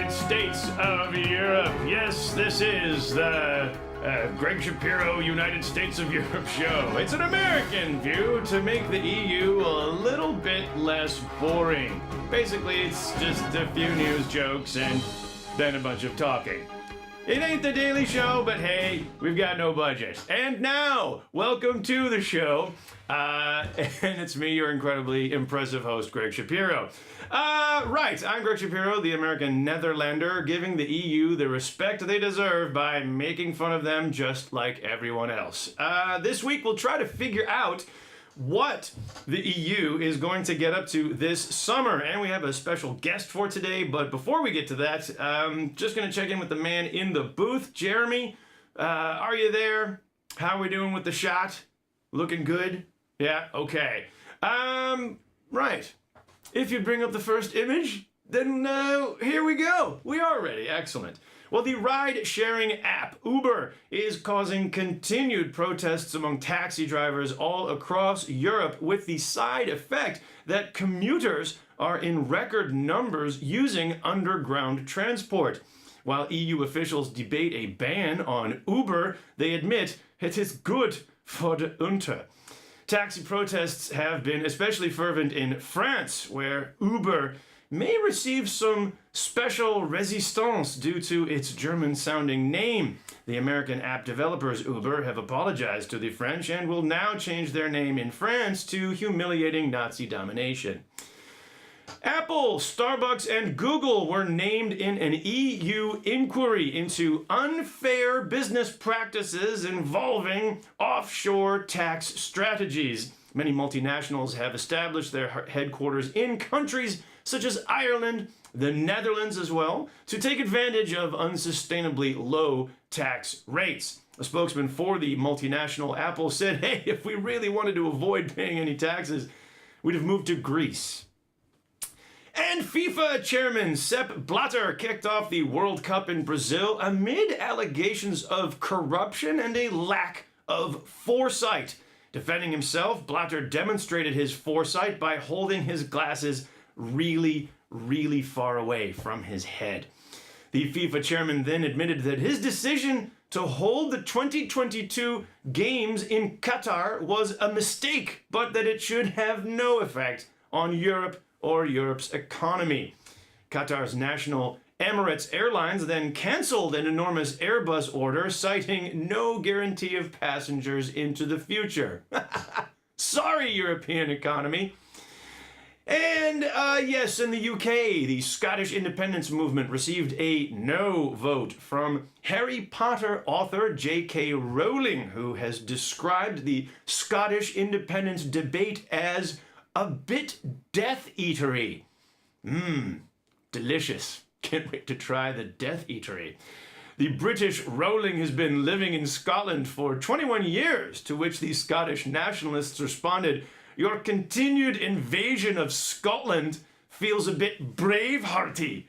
United States of Europe. Yes, this is the Greg Shapiro United States of Europe show. It's an American view to make the EU a little bit less boring. Basically, it's just a few news jokes and then a bunch of talking. It ain't the Daily Show, but hey, we've got no budget. And now, welcome to the show. And it's me, your incredibly impressive host, Greg Shapiro. Right, I'm Greg Shapiro, the American Netherlander, giving the EU the respect they deserve by making fun of them just like everyone else. This week, we'll try to figure out what the EU is going to get up to this summer. And we have a special guest for today. But before we get to that, just going to check in with the man in the booth. Jeremy, are you there? How are we doing with the shot? Looking good? Yeah, okay. Right. If you bring up the first image, then here we go. We are ready. Excellent. Well, the ride-sharing app Uber is causing continued protests among taxi drivers all across Europe, with the side effect that commuters are in record numbers using underground transport. While EU officials debate a ban on Uber, they admit it is good for the Unter. Taxi protests have been especially fervent in France, where Uber may receive some special resistance due to its German-sounding name. The American app developers Uber have apologized to the French and will now change their name in France to humiliating Nazi domination. Apple, Starbucks, and Google were named in an EU inquiry into unfair business practices involving offshore tax strategies. Many multinationals have established their headquarters in countries such as Ireland, the Netherlands as well, to take advantage of unsustainably low tax rates. A spokesman for the multinational Apple said, hey, if we really wanted to avoid paying any taxes, we'd have moved to Greece. And FIFA chairman Sepp Blatter kicked off the World Cup in Brazil amid allegations of corruption and a lack of foresight. Defending himself, Blatter demonstrated his foresight by holding his glasses really, really far away from his head. The FIFA chairman then admitted that his decision to hold the 2022 games in Qatar was a mistake, but that it should have no effect on Europe or Europe's economy. Qatar's national Emirates Airlines then canceled an enormous Airbus order, citing no guarantee of passengers into the future. Sorry, European economy. And yes, in the UK, the Scottish independence movement received a no vote from Harry Potter author J.K. Rowling, who has described the Scottish independence debate as a bit Death Eatery. Delicious. Can't wait to try the Death Eatery. The British Rowling has been living in Scotland for 21 years, to which the Scottish nationalists responded, your continued invasion of Scotland feels a bit bravehearty.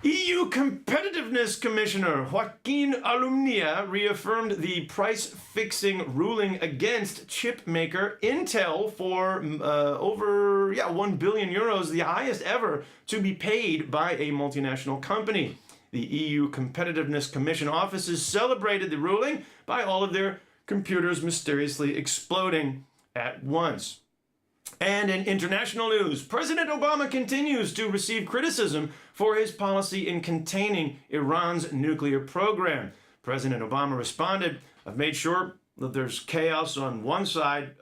EU Competitiveness Commissioner Joaquin Alumnia reaffirmed the price-fixing ruling against chip maker Intel for over 1 billion euros, the highest ever to be paid by a multinational company. The EU Competitiveness Commission offices celebrated the ruling by all of their computers mysteriously exploding at once. And in international news, President Obama continues to receive criticism for his policy in containing Iran's nuclear program. President Obama responded, I've made sure that there's chaos on one side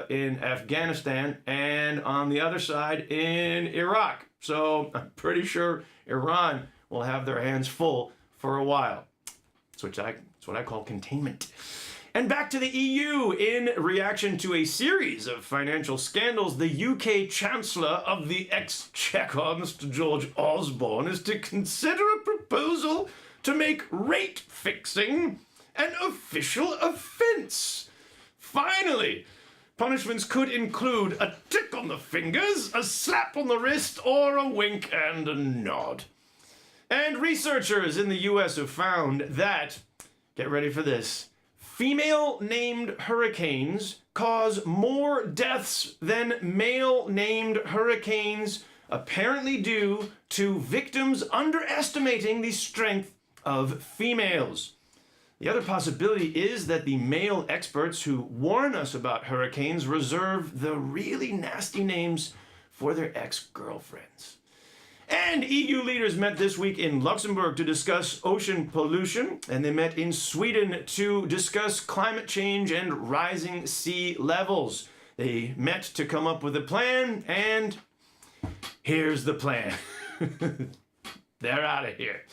in Afghanistan and on the other side in Iraq. So I'm pretty sure Iran will have their hands full for a while. That's what I call containment. And back to the EU. In reaction to a series of financial scandals, the UK Chancellor of the Exchequer, Mr. George Osborne, is to consider a proposal to make rate fixing an official offence. Finally, punishments could include a tick on the fingers, a slap on the wrist, or a wink and a nod. And researchers in the US have found that, get ready for this, female-named hurricanes cause more deaths than male-named hurricanes apparently due to victims underestimating the strength of females. The other possibility is that the male experts who warn us about hurricanes reserve the really nasty names for their ex-girlfriends. And EU leaders met this week in Luxembourg to discuss ocean pollution, and they met in Sweden to discuss climate change and rising sea levels. They met to come up with a plan, and here's the plan. They're out of here.